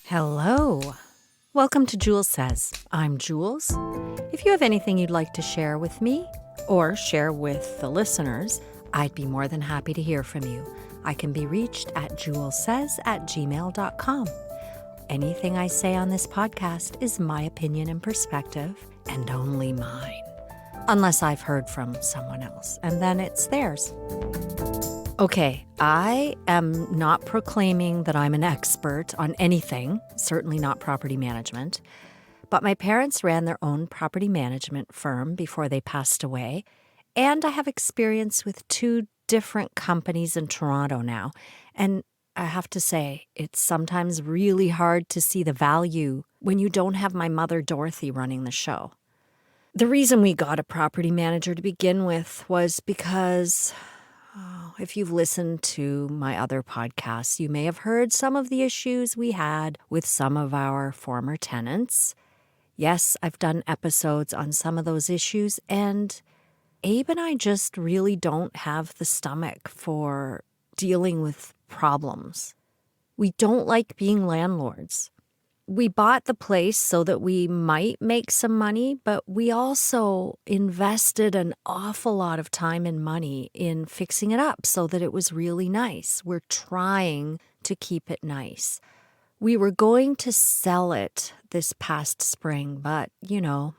Hello. Welcome to Jules Says. I'm Jules. If you have anything you'd like to share with me or share with the listeners, I'd be more than happy to hear from you. I can be reached at julessays@gmail.com. Anything I say on this podcast is my opinion and perspective, and only mine. Unless I've heard from someone else, and then it's theirs. Okay, I am not proclaiming that I'm an expert on anything, certainly not property management, but my parents ran their own property management firm before they passed away, and I have experience with two different companies in Toronto now, and I have to say, it's sometimes really hard to see the value when you don't have my mother Dorothy running the show. The reason we got a property manager to begin with was because if you've listened to my other podcasts, you may have heard some of the issues we had with some of our former tenants. Yes, I've done episodes on some of those issues, and Abe and I just really don't have the stomach for dealing with problems. We don't like being landlords. We bought the place so that we might make some money, but we also invested an awful lot of time and money in fixing it up so that it was really nice. We're trying to keep it nice. We were going to sell it this past spring, but,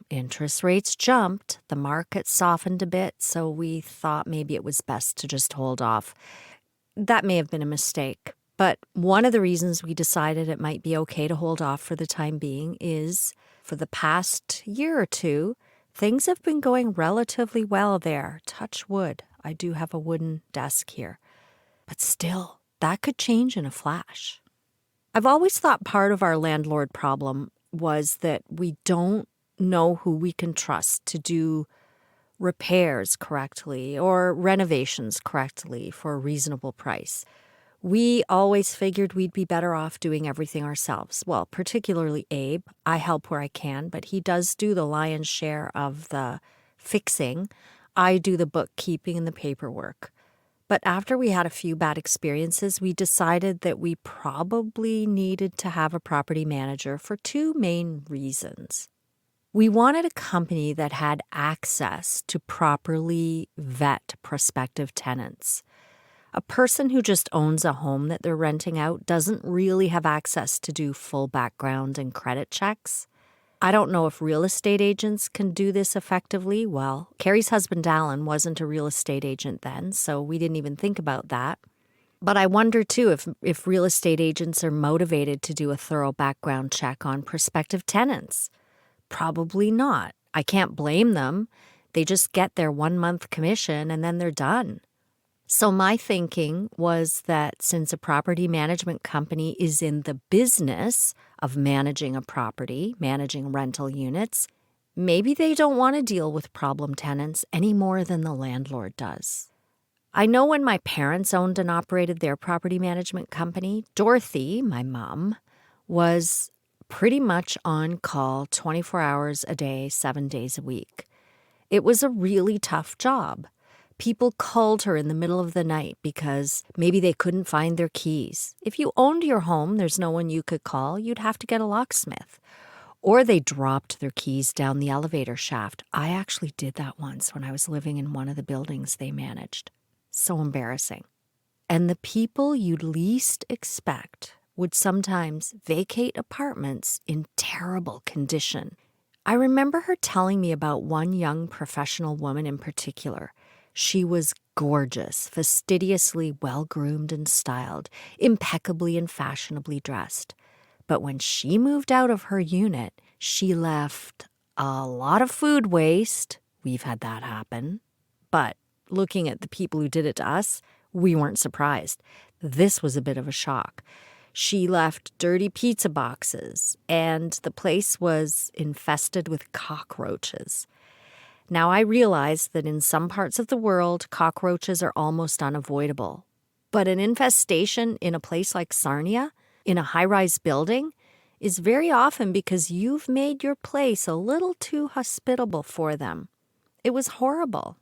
interest rates jumped, the market softened a bit, so we thought maybe it was best to just hold off. That may have been a mistake. But one of the reasons we decided it might be okay to hold off for the time being is for the past year or two, things have been going relatively well there. Touch wood. I do have a wooden desk here. But still, that could change in a flash. I've always thought part of our landlord problem was that we don't know who we can trust to do repairs correctly or renovations correctly for a reasonable price. We always figured we'd be better off doing everything ourselves. Well, particularly Abe. I help where I can, but he does do the lion's share of the fixing. I do the bookkeeping and the paperwork. But after we had a few bad experiences, we decided that we probably needed to have a property manager for two main reasons. We wanted a company that had access to properly vet prospective tenants. A person who just owns a home that they're renting out doesn't really have access to do full background and credit checks. I don't know if real estate agents can do this effectively. Well, Carrie's husband, Alan, wasn't a real estate agent then, so we didn't even think about that. But I wonder, too, if real estate agents are motivated to do a thorough background check on prospective tenants. Probably not. I can't blame them. They just get their 1-month commission and then they're done. So my thinking was that since a property management company is in the business of managing a property, managing rental units, maybe they don't want to deal with problem tenants any more than the landlord does. I know when my parents owned and operated their property management company, Dorothy, my mom, was pretty much on call 24 hours a day, 7 days a week. It was a really tough job. People called her in the middle of the night because maybe they couldn't find their keys. If you owned your home, there's no one you could call. You'd have to get a locksmith. Or they dropped their keys down the elevator shaft. I actually did that once when I was living in one of the buildings they managed. So embarrassing. And the people you'd least expect would sometimes vacate apartments in terrible condition. I remember her telling me about one young professional woman in particular. She was gorgeous, fastidiously well-groomed and styled, impeccably and fashionably dressed. But when she moved out of her unit, she left a lot of food waste. We've had that happen. But looking at the people who did it to us, we weren't surprised. This was a bit of a shock. She left dirty pizza boxes, and the place was infested with cockroaches. Now, I realize that in some parts of the world, cockroaches are almost unavoidable. But an infestation in a place like Sarnia, in a high-rise building, is very often because you've made your place a little too hospitable for them. It was horrible.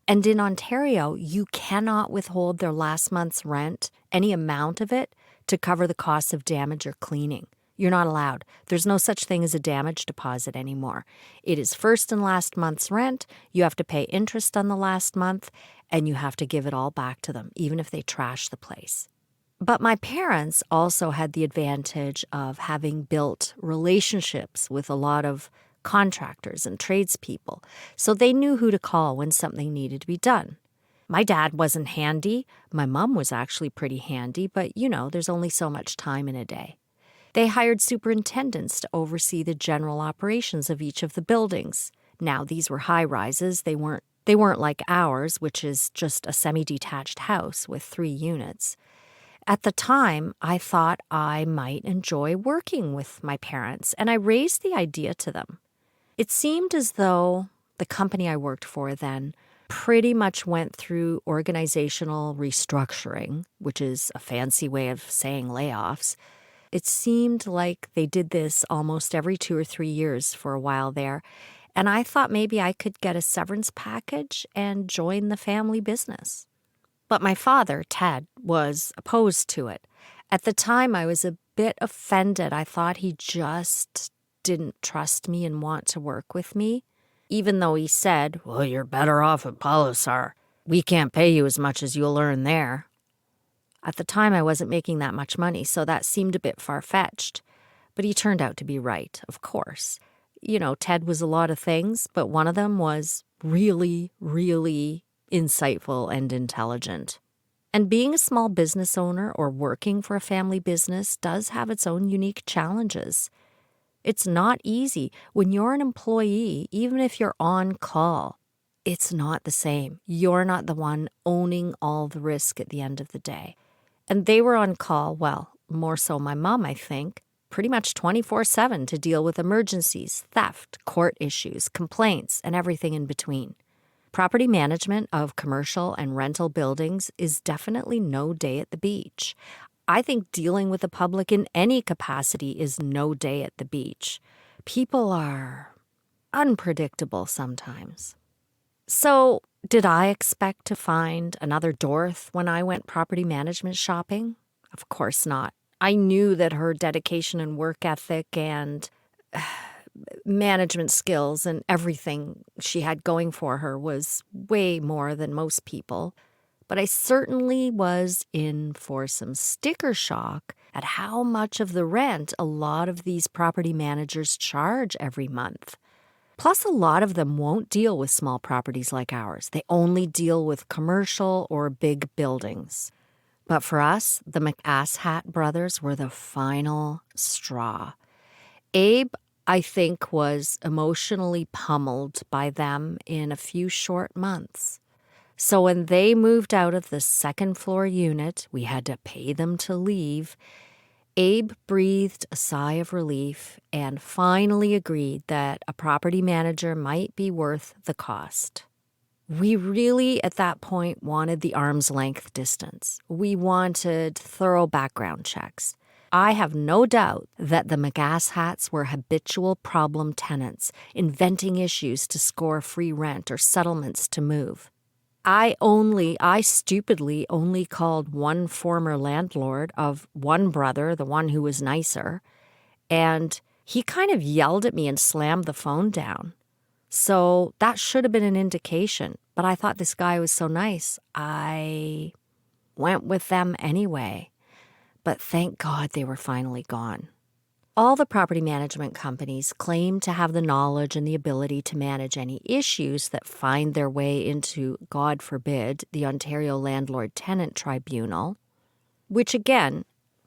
And in Ontario, you cannot withhold their last month's rent, any amount of it, to cover the costs of damage or cleaning. You're not allowed. There's no such thing as a damage deposit anymore. It is first and last month's rent. You have to pay interest on the last month, and you have to give it all back to them, even if they trash the place. But my parents also had the advantage of having built relationships with a lot of contractors and tradespeople, so they knew who to call when something needed to be done. My dad wasn't handy. My mom was actually pretty handy, but there's only so much time in a day. They hired superintendents to oversee the general operations of each of the buildings. Now, these were high-rises. They weren't like ours, which is just a semi-detached house with 3 units. At the time, I thought I might enjoy working with my parents, and I raised the idea to them. It seemed as though the company I worked for then pretty much went through organizational restructuring, which is a fancy way of saying layoffs. It seemed like they did this almost every 2 or 3 years for a while there, and I thought maybe I could get a severance package and join the family business. But my father, Ted, was opposed to it. At the time, I was a bit offended. I thought he just didn't trust me and want to work with me, even though he said, "Well, you're better off at Polisar. We can't pay you as much as you'll earn there." At the time, I wasn't making that much money, so that seemed a bit far-fetched. But he turned out to be right, of course. Ted was a lot of things, but one of them was really, really insightful and intelligent. And being a small business owner or working for a family business does have its own unique challenges. It's not easy. When you're an employee, even if you're on call, it's not the same. You're not the one owning all the risk at the end of the day. And they were on call, well, more so my mom, I think, pretty much 24/7 to deal with emergencies, theft, court issues, complaints, and everything in between. Property management of commercial and rental buildings is definitely no day at the beach. I think dealing with the public in any capacity is no day at the beach. People are unpredictable sometimes. So, did I expect to find another Dorth when I went property management shopping? Of course not. I knew that her dedication and work ethic and management skills and everything she had going for her was way more than most people. But I certainly was in for some sticker shock at how much of the rent a lot of these property managers charge every month. Plus, a lot of them won't deal with small properties like ours. They only deal with commercial or big buildings. But for us, the McAsshat brothers were the final straw. Abe, I think, was emotionally pummeled by them in a few short months. So when they moved out of the second-floor unit, we had to pay them to leave. Abe breathed a sigh of relief and finally agreed that a property manager might be worth the cost. We really, at that point, wanted the arm's length distance. We wanted thorough background checks. I have no doubt that the McAsshats were habitual problem tenants, inventing issues to score free rent or settlements to move. I stupidly only called one former landlord of one brother, the one who was nicer, and he kind of yelled at me and slammed the phone down. So that should have been an indication, but I thought this guy was so nice, I went with them anyway. But thank God they were finally gone. All the property management companies claim to have the knowledge and the ability to manage any issues that find their way into, God forbid, the Ontario Landlord Tenant Tribunal, which again,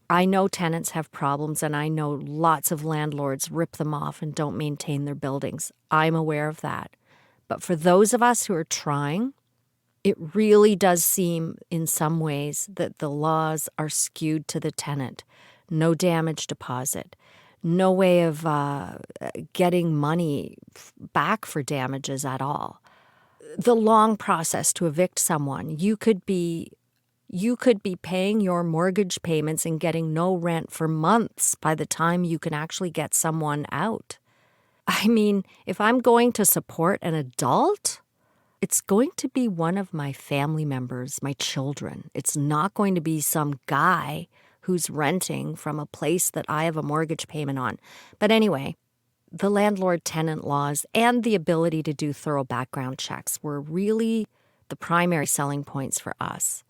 I know tenants have problems and I know lots of landlords rip them off and don't maintain their buildings. I'm aware of that. But for those of us who are trying, it really does seem in some ways that the laws are skewed to the tenant. No damage deposit. No way of getting money back for damages at all. The long process to evict someone, you could be paying your mortgage payments and getting no rent for months by the time you can actually get someone out. I mean, if I'm going to support an adult, it's going to be one of my family members, my children. It's not going to be some guy who's renting from a place that I have a mortgage payment on. But anyway, the landlord-tenant laws and the ability to do thorough background checks were really the primary selling points for us.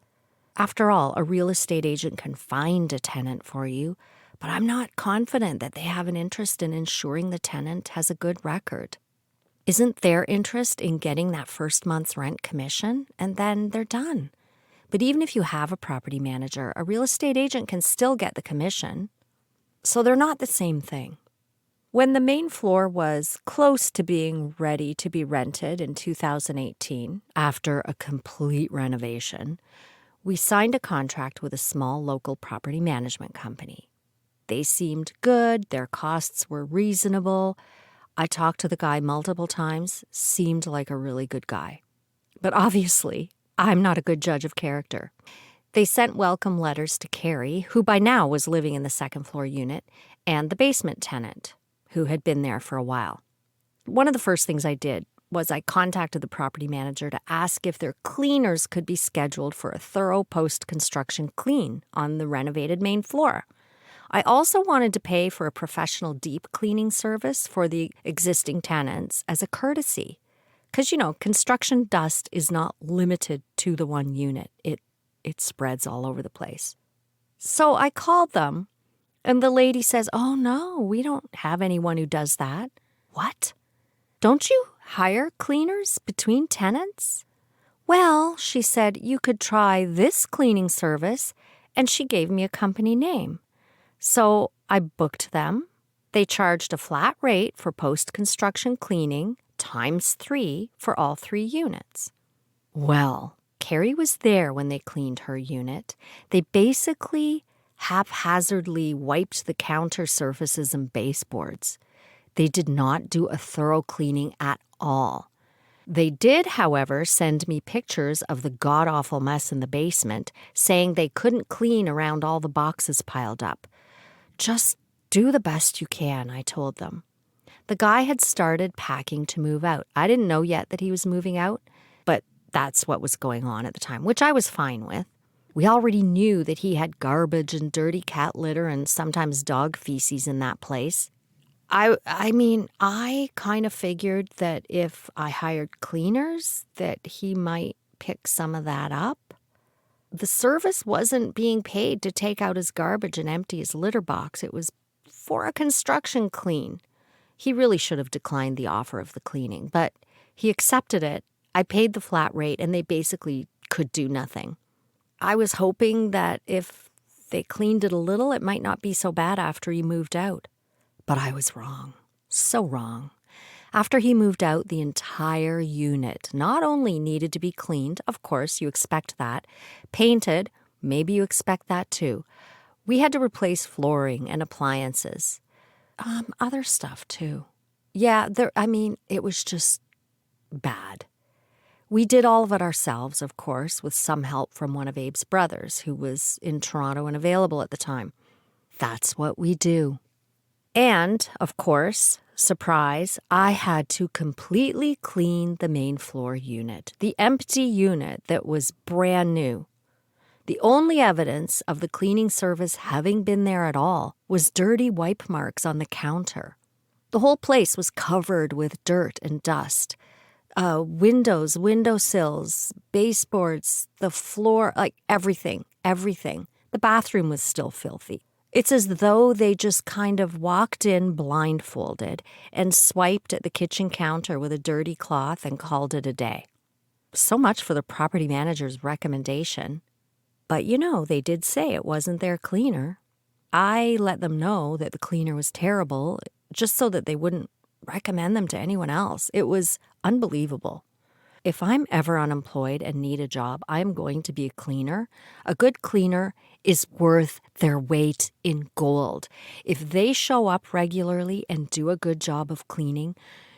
After all, a real estate agent can find a tenant for you, but I'm not confident that they have an interest in ensuring the tenant has a good record. Isn't their interest in getting that first month's rent commission? And then they're done. But even if you have a property manager, a real estate agent can still get the commission. So they're not the same thing. When the main floor was close to being ready to be rented in 2018, after a complete renovation, we signed a contract with a small local property management company. They seemed good, their costs were reasonable. I talked to the guy multiple times, seemed like a really good guy. But obviously, I'm not a good judge of character. They sent welcome letters to Carrie, who by now was living in the second floor unit, and the basement tenant, who had been there for a while. One of the first things I did was I contacted the property manager to ask if their cleaners could be scheduled for a thorough post-construction clean on the renovated main floor. I also wanted to pay for a professional deep cleaning service for the existing tenants as a courtesy. Because, construction dust is not limited to the one unit. It spreads all over the place. So I called them, and the lady says, "Oh, no, we don't have anyone who does that." "What? Don't you hire cleaners between tenants?" "Well," she said, "you could try this cleaning service," and she gave me a company name. So I booked them. They charged a flat rate for post-construction cleaning ×3 for all 3 units. Well, Carrie was there when they cleaned her unit. They basically haphazardly wiped the counter surfaces and baseboards. They did not do a thorough cleaning at all. They did, however, send me pictures of the god-awful mess in the basement, saying they couldn't clean around all the boxes piled up. "Just do the best you can," I told them. The guy had started packing to move out. I didn't know yet that he was moving out, but that's what was going on at the time, which I was fine with. We already knew that he had garbage and dirty cat litter and sometimes dog feces in that place. I mean, I kind of figured that if I hired cleaners, that he might pick some of that up. The service wasn't being paid to take out his garbage and empty his litter box. It was for a construction clean. He really should have declined the offer of the cleaning, but he accepted it. I paid the flat rate, and they basically could do nothing. I was hoping that if they cleaned it a little, it might not be so bad after he moved out. But I was wrong. So wrong. After he moved out, the entire unit not only needed to be cleaned, of course, you expect that, painted, maybe you expect that too. We had to replace flooring and appliances. Other stuff too. Yeah, it was just bad. We did all of it ourselves, of course, with some help from one of Abe's brothers, who was in Toronto and available at the time. That's what we do. And, of course, surprise, I had to completely clean the main floor unit, the empty unit that was brand new. The only evidence of the cleaning service having been there at all was dirty wipe marks on the counter. The whole place was covered with dirt and dust. Windows, windowsills, baseboards, the floor, everything. The bathroom was still filthy. It's as though they just kind of walked in blindfolded and swiped at the kitchen counter with a dirty cloth and called it a day. So much for the property manager's recommendation. But they did say it wasn't their cleaner. I let them know that the cleaner was terrible just so that they wouldn't recommend them to anyone else. It was unbelievable. If I'm ever unemployed and need a job, I'm going to be a cleaner. A good cleaner is worth their weight in gold. If they show up regularly and do a good job of cleaning,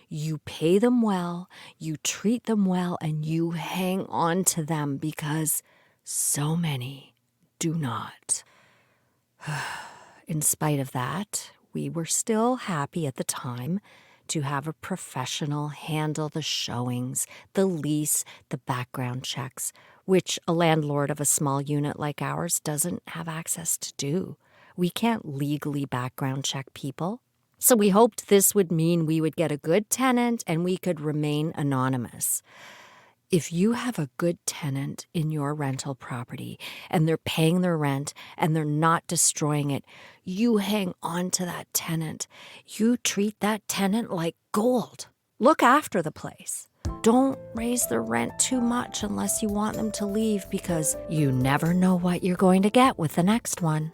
you pay them well, you treat them well, and you hang on to them because so many do not. In spite of that, we were still happy at the time to have a professional handle the showings, the lease, the background checks. which a landlord of a small unit like ours doesn't have access to do. We can't legally background check people. So we hoped this would mean we would get a good tenant and we could remain anonymous. If you have a good tenant in your rental property and they're paying their rent and they're not destroying it, you hang on to that tenant. You treat that tenant like gold. Look after the place. Don't raise the rent too much unless you want them to leave, because you never know what you're going to get with the next one.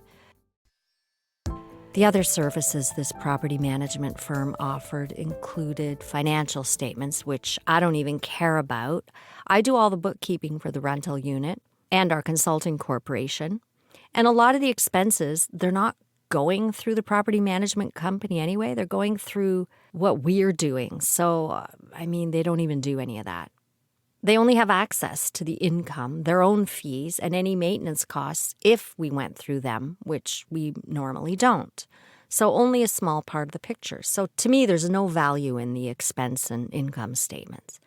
The other services this property management firm offered included financial statements, which I don't even care about. I do all the bookkeeping for the rental unit and our consulting corporation. And a lot of the expenses, they're not going through the property management company anyway. They're going through what we're doing. So, they don't even do any of that. They only have access to the income, their own fees, and any maintenance costs if we went through them, which we normally don't. So only a small part of the picture. So to me, there's no value in the expense and income statements.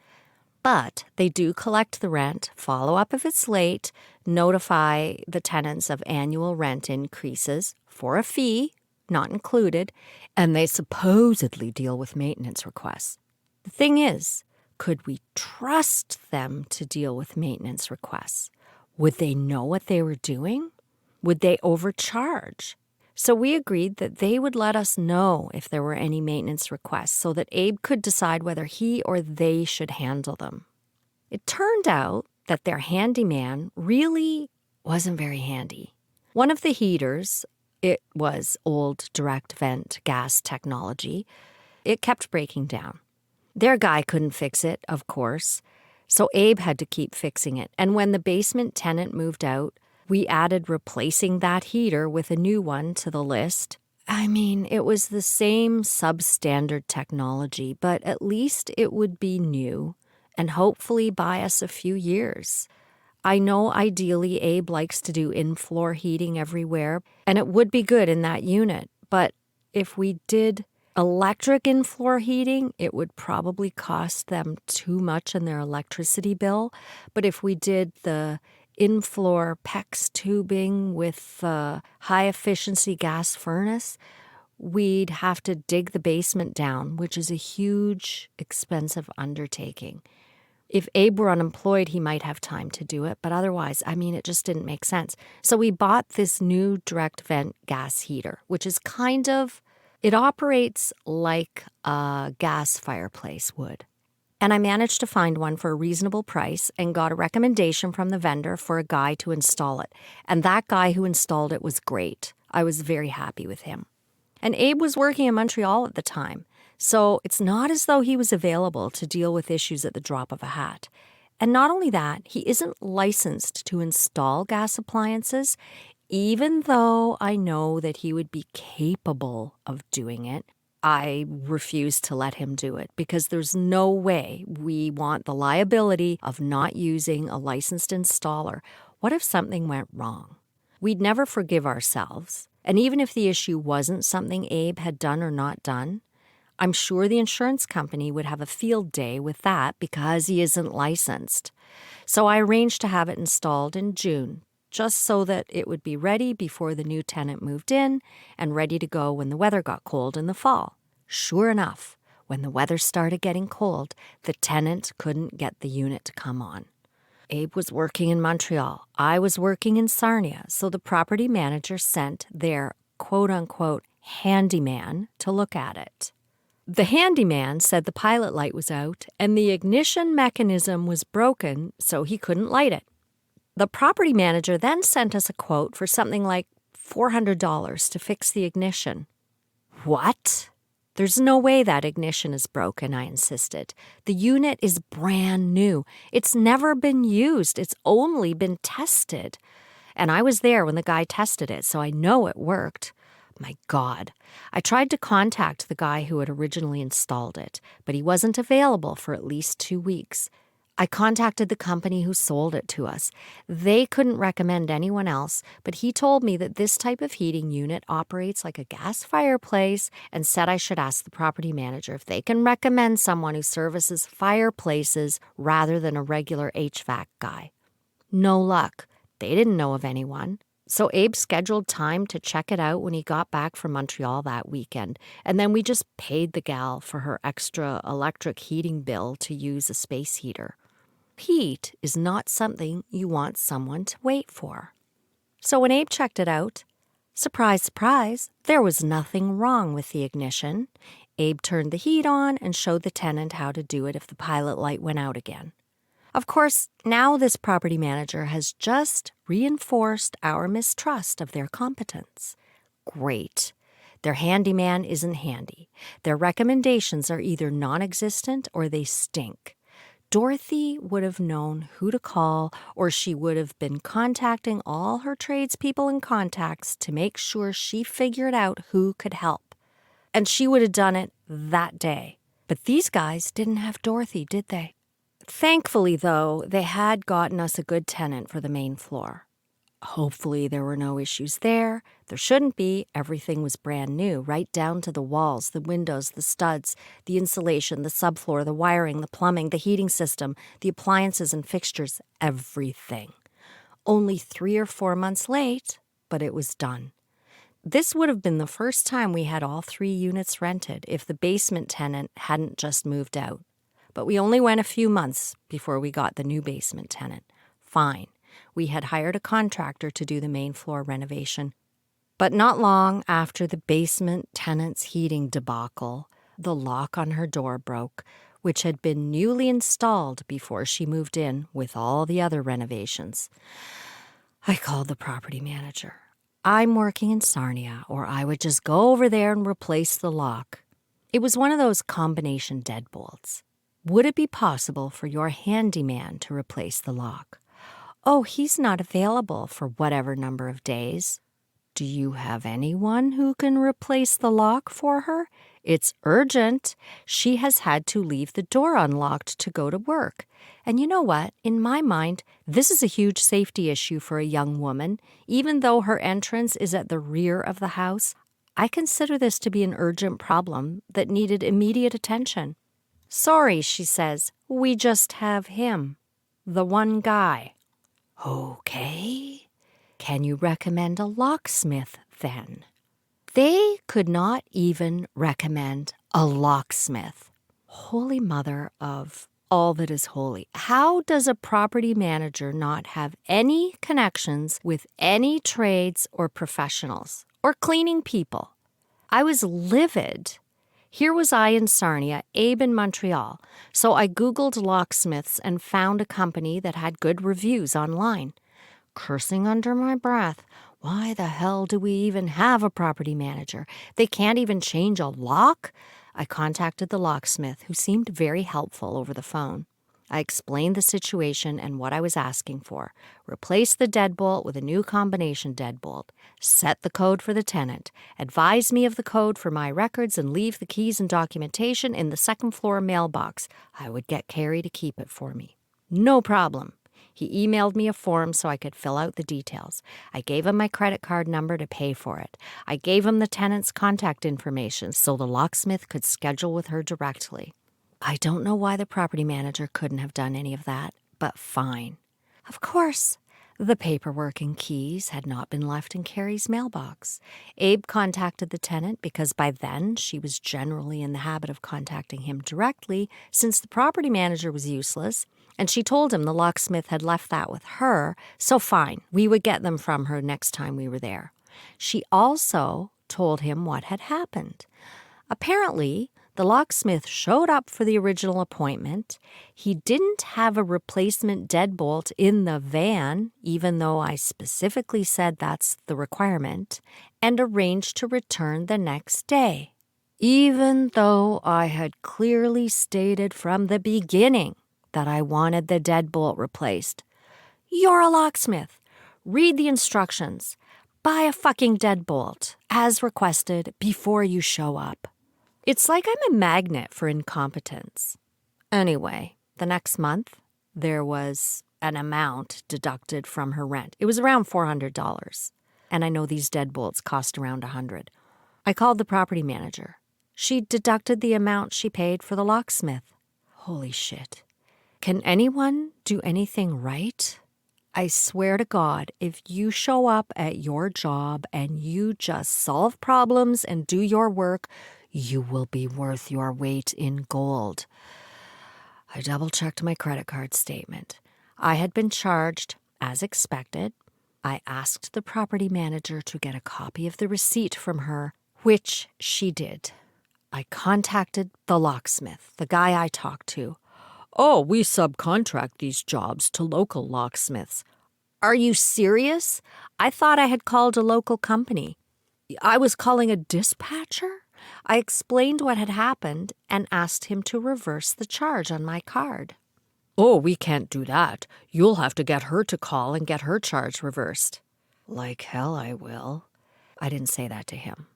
But they do collect the rent, follow up if it's late, notify the tenants of annual rent increases for a fee, not included, and they supposedly deal with maintenance requests. The thing is, could we trust them to deal with maintenance requests? Would they know what they were doing? Would they overcharge? So we agreed that they would let us know if there were any maintenance requests so that Abe could decide whether he or they should handle them. It turned out that their handyman really wasn't very handy. One of the heaters, it was old direct vent gas technology, it kept breaking down. Their guy couldn't fix it, of course, so Abe had to keep fixing it. And when the basement tenant moved out, we added replacing that heater with a new one to the list. It was the same substandard technology, but at least it would be new and hopefully buy us a few years. I know ideally Abe likes to do in-floor heating everywhere, and it would be good in that unit, but if we did electric in-floor heating, it would probably cost them too much in their electricity bill. But if we did the in-floor PEX tubing with high-efficiency gas furnace, we'd have to dig the basement down, which is a huge, expensive undertaking. If Abe were unemployed, he might have time to do it, but otherwise, it just didn't make sense. So we bought this new direct vent gas heater, which is it operates like a gas fireplace would. And I managed to find one for a reasonable price and got a recommendation from the vendor for a guy to install it. And that guy who installed it was great. I was very happy with him. And Abe was working in Montreal at the time, so it's not as though he was available to deal with issues at the drop of a hat. And not only that, he isn't licensed to install gas appliances, even though I know that he would be capable of doing it. I refuse to let him do it because there's no way we want the liability of not using a licensed installer. What if something went wrong? We'd never forgive ourselves. And even if the issue wasn't something Abe had done or not done, I'm sure the insurance company would have a field day with that because he isn't licensed. So I arranged to have it installed in June, just so that it would be ready before the new tenant moved in and ready to go when the weather got cold in the fall. Sure enough, when the weather started getting cold, the tenant couldn't get the unit to come on. Abe was working in Montreal. I was working in Sarnia, so the property manager sent their quote-unquote handyman to look at it. The handyman said the pilot light was out and the ignition mechanism was broken, so he couldn't light it. The property manager then sent us a quote for something like $400 to fix the ignition. What? There's no way that ignition is broken, I insisted. The unit is brand new. It's never been used. It's only been tested. And I was there when the guy tested it, so I know it worked. My God. I tried to contact the guy who had originally installed it, but he wasn't available for at least 2 weeks. I contacted the company who sold it to us. They couldn't recommend anyone else, but he told me that this type of heating unit operates like a gas fireplace and said I should ask the property manager if they can recommend someone who services fireplaces rather than a regular HVAC guy. No luck. They didn't know of anyone. So Abe scheduled time to check it out when he got back from Montreal that weekend, and then we just paid the gal for her extra electric heating bill to use a space heater. Heat is not something you want someone to wait for. So when Abe checked it out, surprise, surprise, there was nothing wrong with the ignition. Abe turned the heat on and showed the tenant how to do it if the pilot light went out again. Of course, now this property manager has just reinforced our mistrust of their competence. Great. Their handyman isn't handy. Their recommendations are either non-existent or they stink. Dorothy would have known who to call, or she would have been contacting all her tradespeople and contacts to make sure she figured out who could help. And she would have done it that day. But these guys didn't have Dorothy, did they? Thankfully, though, they had gotten us a good tenant for the main floor. Hopefully there were no issues there. There shouldn't be. Everything was brand new, right down to the walls, the windows, the studs, the insulation, the subfloor, the wiring, the plumbing, the heating system, the appliances and fixtures, everything. Only 3 or 4 months late, but it was done. This would have been the first time we had all 3 units rented if the basement tenant hadn't just moved out. But we only went a few months before we got the new basement tenant. Fine. We had hired a contractor to do the main floor renovation. But not long after the basement tenant's heating debacle, the lock on her door broke, which had been newly installed before she moved in with all the other renovations. I called the property manager. I'm working in Sarnia, or I would just go over there and replace the lock. It was one of those combination deadbolts. Would it be possible for your handyman to replace the lock? Oh, he's not available for whatever number of days. Do you have anyone who can replace the lock for her? It's urgent. She has had to leave the door unlocked to go to work. And you know what? In my mind, this is a huge safety issue for a young woman. Even though her entrance is at the rear of the house, I consider this to be an urgent problem that needed immediate attention. Sorry, she says, we just have him. The one guy. Okay. Can you recommend a locksmith then? They could not even recommend a locksmith. Holy Mother of all that is holy. How does a property manager not have any connections with any trades or professionals or cleaning people? I was livid. Here was I in Sarnia, Abe in Montreal, so I Googled locksmiths and found a company that had good reviews online. Cursing under my breath, why the hell do we even have a property manager? They can't even change a lock? I contacted the locksmith, who seemed very helpful over the phone. I explained the situation and what I was asking for. Replace the deadbolt with a new combination deadbolt. Set the code for the tenant. Advise me of the code for my records and leave the keys and documentation in the second floor mailbox. I would get Carrie to keep it for me. No problem. He emailed me a form so I could fill out the details. I gave him my credit card number to pay for it. I gave him the tenant's contact information so the locksmith could schedule with her directly. I don't know why the property manager couldn't have done any of that, but fine. Of course, the paperwork and keys had not been left in Carrie's mailbox. Abe contacted the tenant because by then she was generally in the habit of contacting him directly since the property manager was useless, and she told him the locksmith had left that with her, so fine, we would get them from her next time we were there. She also told him what had happened. Apparently, the locksmith showed up for the original appointment. He didn't have a replacement deadbolt in the van, even though I specifically said that's the requirement, and arranged to return the next day, even though I had clearly stated from the beginning that I wanted the deadbolt replaced. You're a locksmith. Read the instructions. Buy a fucking deadbolt, as requested, before you show up. It's like I'm a magnet for incompetence. Anyway, the next month, there was an amount deducted from her rent. It was around $400, and I know these deadbolts cost around $100. I called the property manager. She deducted the amount she paid for the locksmith. Holy shit. Can anyone do anything right? I swear to God, if you show up at your job and you just solve problems and do your work, you will be worth your weight in gold. I double-checked my credit card statement. I had been charged, as expected. I asked the property manager to get a copy of the receipt from her, which she did. I contacted the locksmith, the guy I talked to. Oh, we subcontract these jobs to local locksmiths. Are you serious? I thought I had called a local company. I was calling a dispatcher? I explained what had happened and asked him to reverse the charge on my card. Oh, we can't do that. You'll have to get her to call and get her charge reversed. Like hell I will. I didn't say that to him.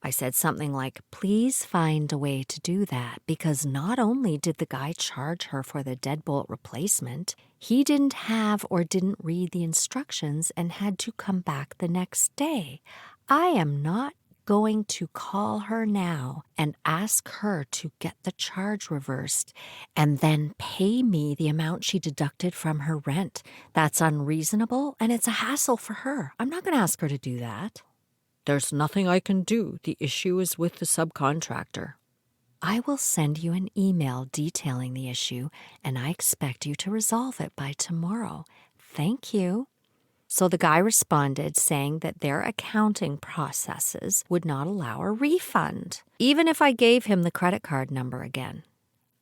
I said something like, please find a way to do that, because not only did the guy charge her for the deadbolt replacement, he didn't have or didn't read the instructions and had to come back the next day. I am not going to call her now and ask her to get the charge reversed and then pay me the amount she deducted from her rent. That's unreasonable and it's a hassle for her. I'm not going to ask her to do that. There's nothing I can do. The issue is with the subcontractor. I will send you an email detailing the issue, and I expect you to resolve it by tomorrow. Thank you. So the guy responded saying that their accounting processes would not allow a refund, even if I gave him the credit card number again.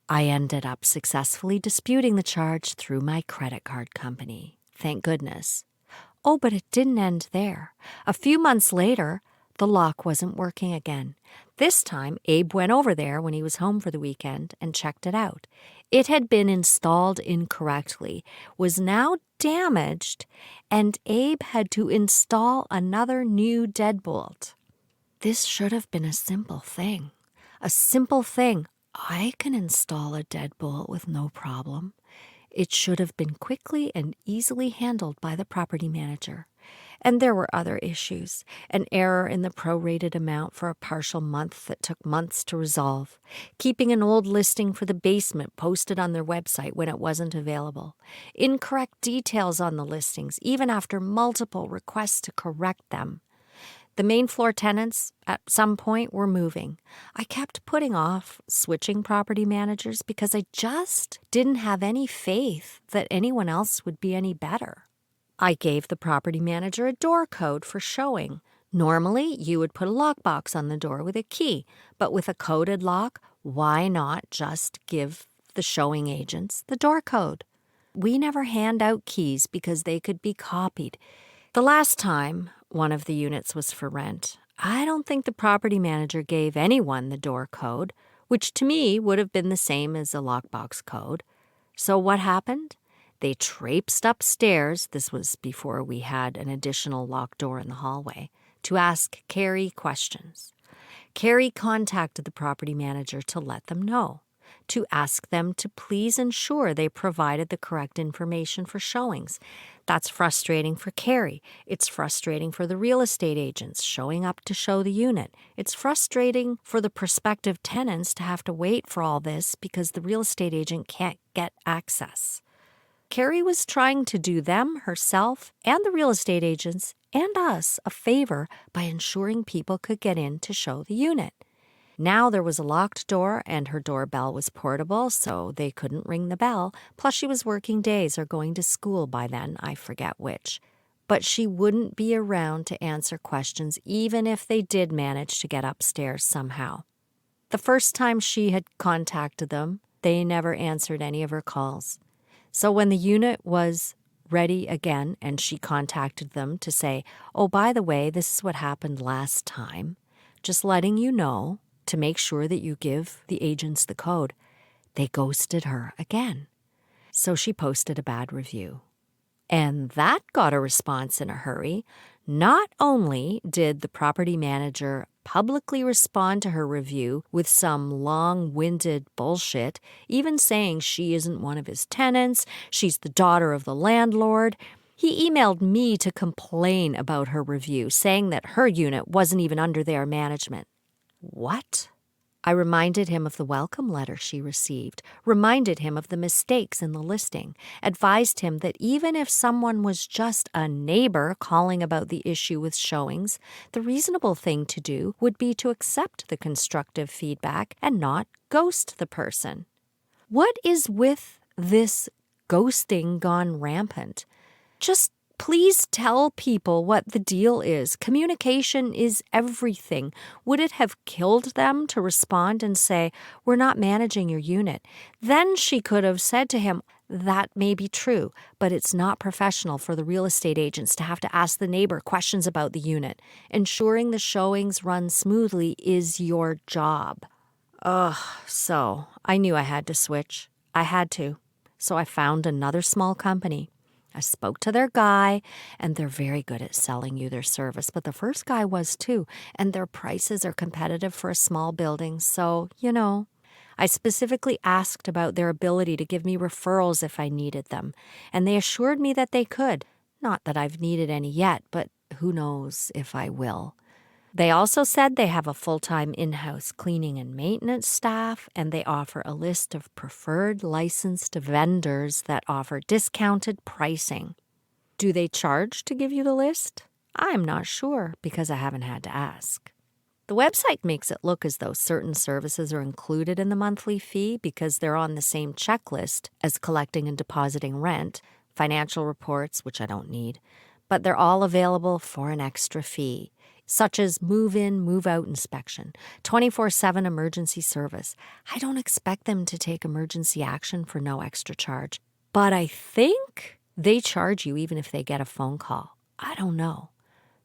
I ended up successfully disputing the charge through my credit card company. Thank goodness. Oh, but it didn't end there. A few months later, the lock wasn't working again. This time, Abe went over there when he was home for the weekend and checked it out. It had been installed incorrectly, was now damaged, and Abe had to install another new deadbolt. This should have been a simple thing. A simple thing. I can install a deadbolt with no problem. It should have been quickly and easily handled by the property manager. And there were other issues. An error in the prorated amount for a partial month that took months to resolve. Keeping an old listing for the basement posted on their website when it wasn't available. Incorrect details on the listings, even after multiple requests to correct them. The main floor tenants, at some point, were moving. I kept putting off switching property managers because I just didn't have any faith that anyone else would be any better. I gave the property manager a door code for showing. Normally, you would put a lockbox on the door with a key, but with a coded lock, why not just give the showing agents the door code? We never hand out keys because they could be copied. The last time one of the units was for rent, I don't think the property manager gave anyone the door code, which to me would have been the same as a lockbox code. So what happened? They traipsed upstairs, this was before we had an additional locked door in the hallway, to ask Carrie questions. Carrie contacted the property manager to let them know, to ask them to please ensure they provided the correct information for showings. That's frustrating for Carrie. It's frustrating for the real estate agents showing up to show the unit. It's frustrating for the prospective tenants to have to wait for all this because the real estate agent can't get access. Carrie was trying to do them, herself, and the real estate agents, and us, a favor by ensuring people could get in to show the unit. Now there was a locked door and her doorbell was portable, so they couldn't ring the bell. Plus she was working days or going to school by then, I forget which. But she wouldn't be around to answer questions even if they did manage to get upstairs somehow. The first time she had contacted them, they never answered any of her calls. So when the unit was ready again and she contacted them to say, oh, by the way, this is what happened last time, just letting you know, to make sure that you give the agents the code, they ghosted her again. So she posted a bad review. And that got a response in a hurry. Not only did the property manager publicly respond to her review with some long-winded bullshit, even saying she isn't one of his tenants, she's the daughter of the landlord, he emailed me to complain about her review, saying that her unit wasn't even under their management. What? I reminded him of the welcome letter she received, reminded him of the mistakes in the listing, advised him that even if someone was just a neighbor calling about the issue with showings, the reasonable thing to do would be to accept the constructive feedback and not ghost the person. What is with this ghosting gone rampant? Just please tell people what the deal is. Communication is everything. Would it have killed them to respond and say, "We're not managing your unit"? Then she could have said to him, "That may be true, but it's not professional for the real estate agents to have to ask the neighbor questions about the unit. Ensuring the showings run smoothly is your job." So I knew I had to switch. I had to. So I found another small company. I spoke to their guy, and they're very good at selling you their service, but the first guy was too, and their prices are competitive for a small building, so, I specifically asked about their ability to give me referrals if I needed them, and they assured me that they could. Not that I've needed any yet, but who knows if I will. They also said they have a full-time in-house cleaning and maintenance staff, and they offer a list of preferred licensed vendors that offer discounted pricing. Do they charge to give you the list? I'm not sure because I haven't had to ask. The website makes it look as though certain services are included in the monthly fee because they're on the same checklist as collecting and depositing rent, financial reports, which I don't need, but they're all available for an extra fee, such as move-in, move-out inspection, 24/7 emergency service. I don't expect them to take emergency action for no extra charge, but I think they charge you even if they get a phone call. I don't know.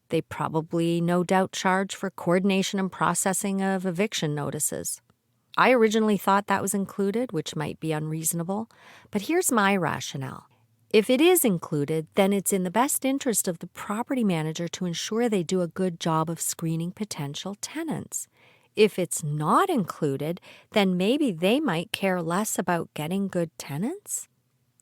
They probably, no doubt, charge for coordination and processing of eviction notices. I originally thought that was included, which might be unreasonable, but here's my rationale. If it is included, then it's in the best interest of the property manager to ensure they do a good job of screening potential tenants. If it's not included, then maybe they might care less about getting good tenants.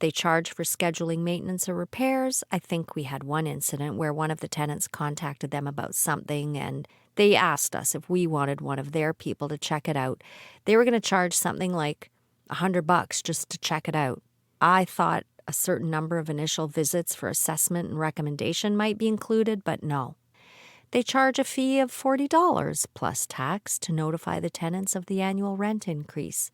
They charge for scheduling maintenance or repairs. I think we had one incident where one of the tenants contacted them about something and they asked us if we wanted one of their people to check it out. They were going to charge something like $100 just to check it out. I thought a certain number of initial visits for assessment and recommendation might be included, but no. They charge a fee of $40 plus tax to notify the tenants of the annual rent increase.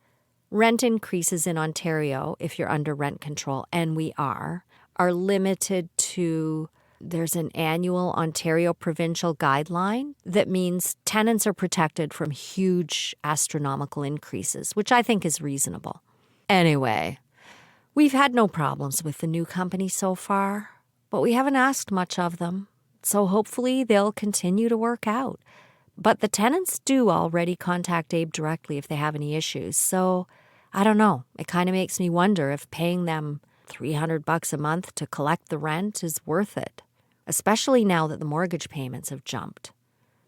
Rent increases in Ontario, if you're under rent control, and we are limited to, there's an annual Ontario provincial guideline that means tenants are protected from huge astronomical increases, which I think is reasonable. Anyway, we've had no problems with the new company so far, but we haven't asked much of them, so hopefully they'll continue to work out. But the tenants do already contact Abe directly if they have any issues, so I don't know. It kind of makes me wonder if paying them $300 a month to collect the rent is worth it, especially now that the mortgage payments have jumped.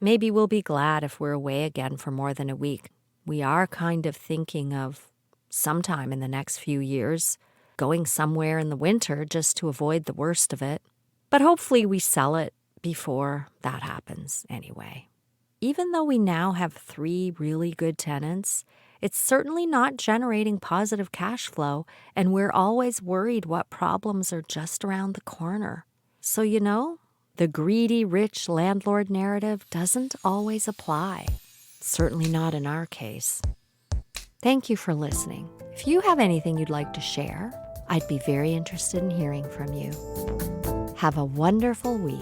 Maybe we'll be glad if we're away again for more than a week. We are kind of thinking of sometime in the next few years going somewhere in the winter just to avoid the worst of it. But hopefully we sell it before that happens anyway. Even though we now have 3 really good tenants, it's certainly not generating positive cash flow, and we're always worried what problems are just around the corner. So, the greedy, rich landlord narrative doesn't always apply. Certainly not in our case. Thank you for listening. If you have anything you'd like to share, I'd be very interested in hearing from you. Have a wonderful week.